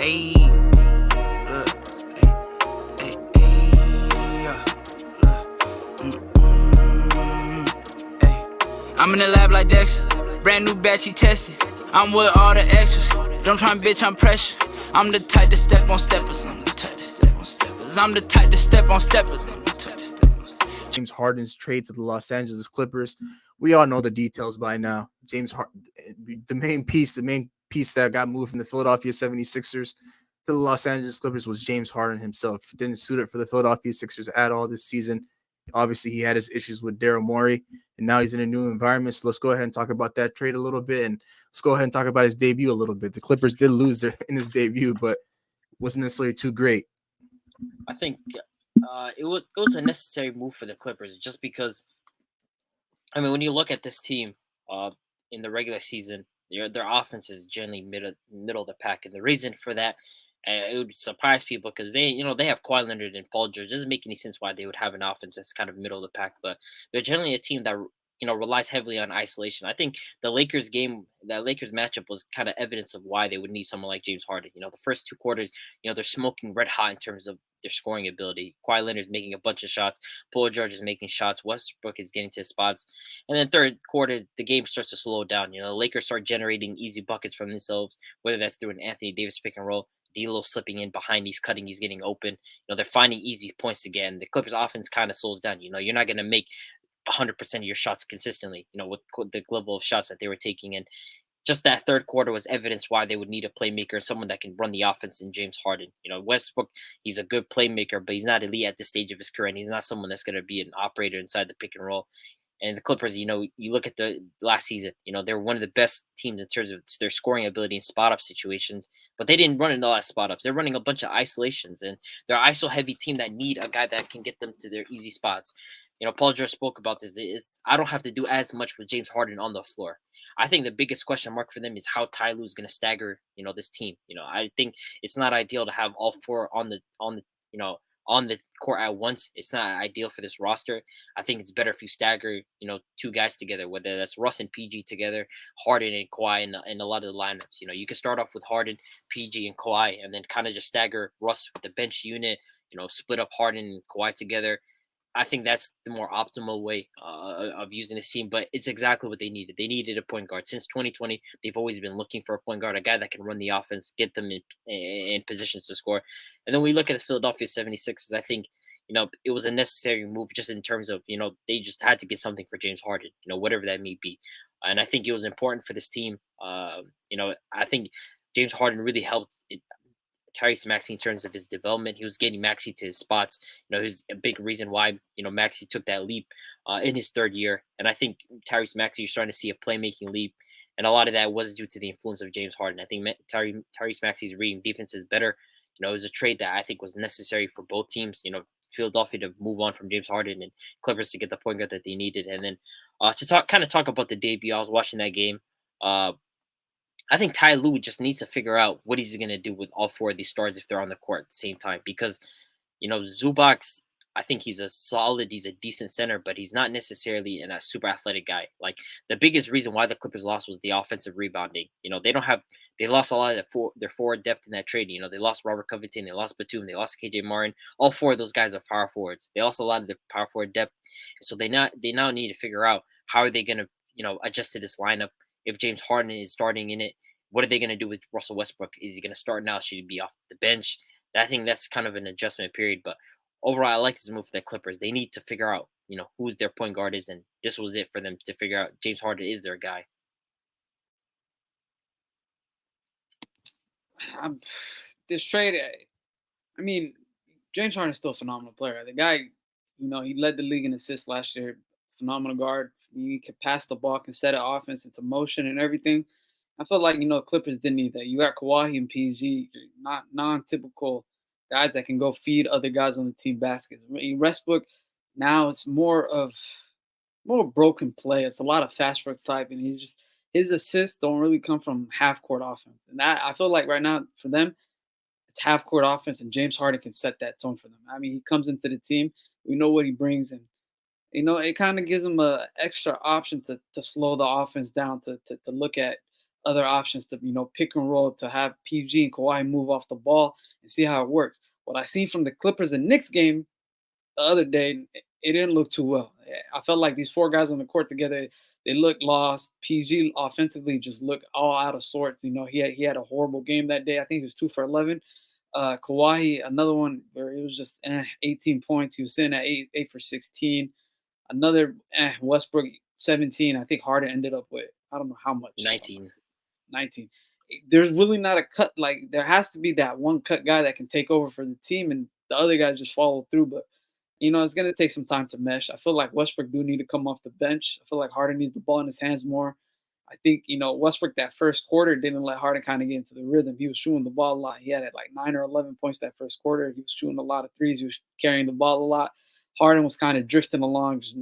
Ayy, look, yeah, ayy. I'm in the lab like Dexter, brand new batch he tested. I'm with all the extras, don't try and bitch, I'm pressure. I'm the type to step on steppers, I'm the type to step on steppers, I'm the type to step on steppers, I'm the type to step on steppers. James Harden's trade to the Los Angeles Clippers. We all know the details by now. James Harden, the main piece that got moved from the Philadelphia 76ers to the Los Angeles Clippers was James Harden himself. Didn't suit it for the Philadelphia Sixers at all this season. Obviously, he had his issues with Daryl Morey, and now he's in a new environment. So let's go ahead and talk about that trade a little bit, and let's go ahead and talk about his debut a little bit. The Clippers did lose in his debut, but wasn't necessarily too great. I think it was a necessary move for the Clippers, just because. I mean, when you look at this team in the regular season, their offense is generally middle of the pack, and the reason for that, it would surprise people because they have Kawhi Leonard and Paul George. It doesn't make any sense why they would have an offense that's kind of middle of the pack, but they're generally a team that relies heavily on isolation. I think that Lakers matchup was kind of evidence of why they would need someone like James Harden. The first two quarters, they're smoking red hot in terms of their scoring ability. Kawhi Leonard is making a bunch of shots. Paul George is making shots. Westbrook is getting to his spots. And then third quarter, the game starts to slow down. The Lakers start generating easy buckets from themselves, whether that's through an Anthony Davis pick and roll, D'Lo slipping in behind, he's cutting, he's getting open. They're finding easy points again. The Clippers offense kind of slows down. You're not going to make 100% of your shots consistently, with the level of shots that they were taking. And just that third quarter was evidence why they would need a playmaker, someone that can run the offense in James Harden. Westbrook, he's a good playmaker, but he's not elite at this stage of his career, and he's not someone that's going to be an operator inside the pick and roll. And the Clippers, you look at the last season, they're one of the best teams in terms of their scoring ability in spot-up situations, but they didn't run into a lot of spot-ups. They're running a bunch of isolations, and they're an ISO-heavy team that need a guy that can get them to their easy spots. Paul George spoke about this. I don't have to do as much with James Harden on the floor. I think the biggest question mark for them is how Ty Lue is going to stagger, this team. I think it's not ideal to have all four on the court at once. It's not ideal for this roster. I think it's better if you stagger, two guys together, whether that's Russ and PG together, Harden and Kawhi, in a lot of the lineups. You can start off with Harden, PG, and Kawhi, and then kind of just stagger Russ with the bench unit. Split up Harden and Kawhi together. I think that's the more optimal way of using this team, but it's exactly what they needed. They needed a point guard. Since 2020, they've always been looking for a point guard, a guy that can run the offense, get them in positions to score. And then we look at the Philadelphia 76ers, I think, it was a necessary move just in terms of, they just had to get something for James Harden, whatever that may be. And I think it was important for this team. I think James Harden really helped Tyrese Maxey in terms of his development. He was getting Maxey to his spots. He was a big reason why, Maxey took that leap in his third year. And I think Tyrese Maxey, you're starting to see a playmaking leap. And a lot of that was due to the influence of James Harden. I think Tyrese Maxey's reading defense is better. It was a trade that I think was necessary for both teams. Philadelphia to move on from James Harden and Clippers to get the point guard that they needed. And then to talk about the debut, I was watching that game. I think Ty Lue just needs to figure out what he's going to do with all four of these stars if they're on the court at the same time. Because, Zubac, I think he's a decent center, but he's not necessarily a super athletic guy. Like, the biggest reason why the Clippers lost was the offensive rebounding. They lost a lot of their forward depth in that trade. They lost Robert Covington, they lost Batum, they lost KJ Martin. All four of those guys are power forwards. They lost a lot of their power forward depth. So they now need to figure out how are they going to, adjust to this lineup. If James Harden is starting in it, what are they going to do with Russell Westbrook? Is he going to start now? Should he be off the bench? I think that's kind of an adjustment period. But overall, I like this move for the Clippers. They need to figure out, who's their point guard is, and this was it for them to figure out James Harden is their guy. This trade, I mean, James Harden is still a phenomenal player. The guy, he led the league in assists last year. Phenomenal guard. He could pass the ball, can set an offense into motion and everything. I felt like, Clippers didn't need that. You got Kawhi and PG, not non-typical guys that can go feed other guys on the team baskets. Westbrook, now it's more broken play. It's a lot of fast break type, and his assists don't really come from half-court offense. And I feel like right now for them, it's half-court offense, and James Harden can set that tone for them. I mean, he comes into the team. We know what he brings, and it kind of gives them an extra option to slow the offense down, to look at other options to pick and roll to have PG and Kawhi move off the ball and see how it works. What I seen from the Clippers and Knicks game the other day, it didn't look too well. I felt like these four guys on the court together, they looked lost. PG offensively just looked all out of sorts. He had a horrible game that day. I think he was 2 for 11. Kawhi, another one where it was just 18 points. He was sitting at 8 for 16. Another Westbrook 17. I think Harden ended up with I don't know how much 19. 19. There's really not a cut. Like there has to be that one cut guy that can take over for the team, and the other guys just follow through. But it's going to take some time to mesh. I feel like Westbrook do need to come off the bench. I feel like Harden needs the ball in his hands more. I think, Westbrook that first quarter didn't let Harden kind of get into the rhythm. He was shooting the ball a lot. He had like 9 or 11 points that first quarter. He was shooting a lot of threes. He was carrying the ball a lot. Harden was kind of drifting along, just,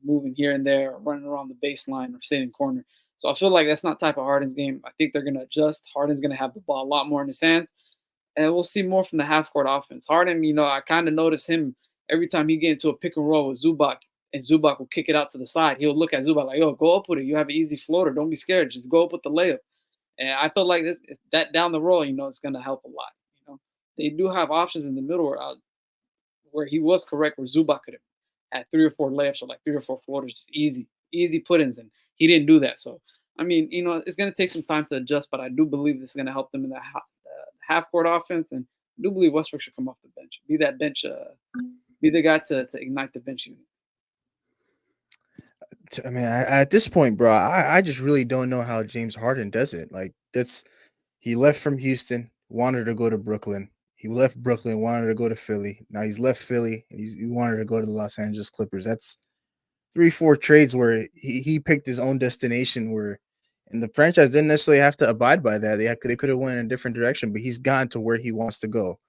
moving here and there, or running around the baseline or sitting corner. So I feel like that's not type of Harden's game. I think they're going to adjust. Harden's going to have the ball a lot more in his hands. And we'll see more from the half-court offense. Harden, I kind of notice him every time he get into a pick and roll with Zubac, and Zubac will kick it out to the side. He'll look at Zubac like, yo, go up with it. You have an easy floater. Don't be scared. Just go up with the layup. And I feel like that down the road, it's going to help a lot. They do have options in the middle where he was correct, where Zubac could have had 3 or 4 layups or like 3 or 4 floaters, just easy put-ins, and he didn't do that. So, I mean, it's going to take some time to adjust, but I do believe this is going to help them in the half-court offense, and I do believe Westbrook should come off the bench, be that bench, be the guy to ignite the bench unit. I mean, at this point, bro, I just really don't know how James Harden does it. Like he left from Houston, wanted to go to Brooklyn. He left Brooklyn, wanted to go to Philly. Now he's left Philly, and he wanted to go to the Los Angeles Clippers. That's 3-4 trades where he picked his own destination and the franchise didn't necessarily have to abide by that. They could have went in a different direction, but he's gotten to where he wants to go.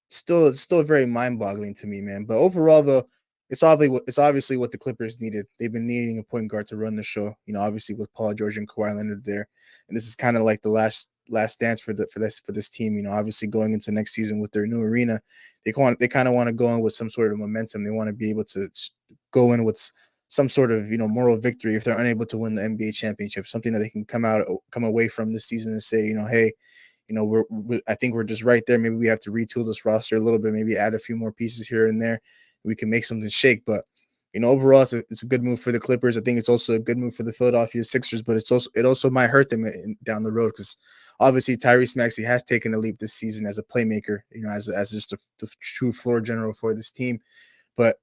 It's still very mind-boggling to me, man. But overall, though, it's obviously what the Clippers needed. They've been needing a point guard to run the show. Obviously with Paul George and Kawhi Leonard there, and this is kind of like the last dance for this team. Obviously going into next season with their new arena, they kind of want to go in with some sort of momentum. They want to be able to go in with some sort of moral victory if they're unable to win the NBA championship. Something that they can come away from this season and say, hey, I think we're just right there. Maybe we have to retool this roster a little bit, maybe add a few more pieces here and there. We can make something shake. But overall, it's a good move for the Clippers. I think it's also a good move for the Philadelphia Sixers, but it also might hurt them down the road because obviously Tyrese Maxey has taken a leap this season as a playmaker, as just the true floor general for this team. But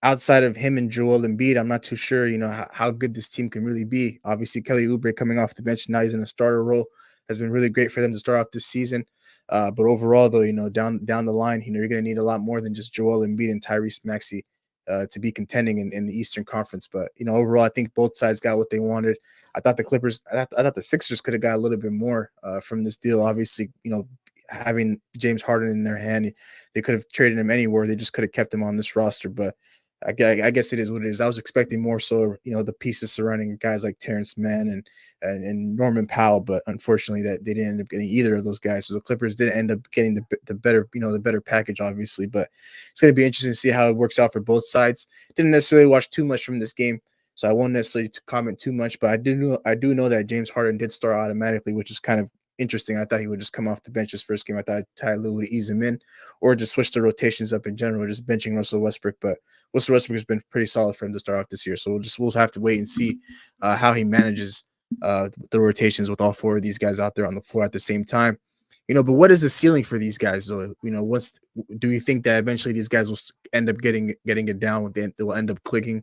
outside of him and Joel Embiid, I'm not too sure, how good this team can really be. Obviously, Kelly Oubre coming off the bench, now he's in a starter role, has been really great for them to start off this season. But overall, though, down the line, you're going to need a lot more than just Joel Embiid and Tyrese Maxey to be contending in the Eastern Conference. But, overall, I think both sides got what they wanted. I thought the Sixers could have got a little bit more from this deal. Obviously, having James Harden in their hand, they could have traded him anywhere. They just could have kept him on this roster. But I guess it is what it is. I was expecting more so, the pieces surrounding guys like Terrence Mann and Norman Powell, but unfortunately that they didn't end up getting either of those guys. So the Clippers didn't end up getting the better package, obviously. But it's going to be interesting to see how it works out for both sides. Didn't necessarily watch too much from this game, so I won't necessarily comment too much. But I do know that James Harden did start automatically, which is kind of interesting. I thought he would just come off the bench his first game. I thought Ty Lue would ease him in, or just switch the rotations up in general, just benching Russell Westbrook. But Russell Westbrook has been pretty solid for him to start off this year. So we'll have to wait and see how he manages the rotations with all 4 of these guys out there on the floor at the same time. But what is the ceiling for these guys? So, do you think that eventually these guys will end up getting it down? They will end up clicking,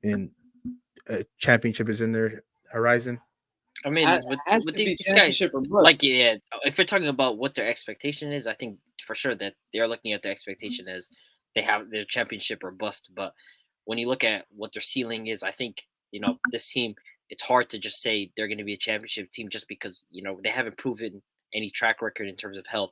and a championship is in their horizon? I mean, with these guys, like, yeah, if we're talking about what their expectation is, I think for sure that they're looking at their expectation as they have their championship or bust. But when you look at what their ceiling is, I think, this team, it's hard to just say they're going to be a championship team just because, they haven't proven any track record in terms of health.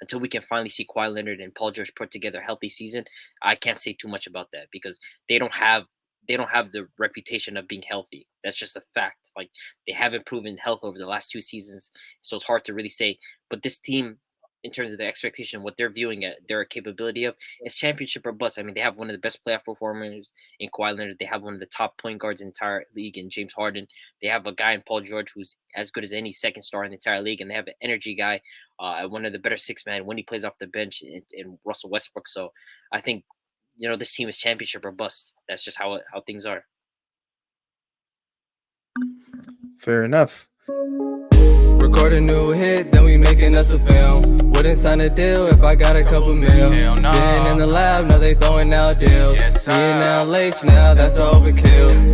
Until we can finally see Kawhi Leonard and Paul George put together a healthy season, I can't say too much about that because they don't have the reputation of being healthy. That's just a fact. Like, they haven't proven health over the last 2 seasons, so it's hard to really say. But this team, in terms of the expectation, what they're viewing at their capability of, is championship or bust. I mean, they have one of the best playoff performers in Kawhi Leonard. They have one of the top point guards in the entire league in James Harden. They have a guy in Paul George who's as good as any second star in the entire league, and they have an energy guy, one of the better six man when he plays off the bench in Russell Westbrook. So I think this team is championship or bust. That's just how things are. Fair enough. Record a new hit, then we making us a film. Wouldn't sign a deal if I got a couple mil. Been in the lab, now they throwing out deals. Me and now late, now that's overkill.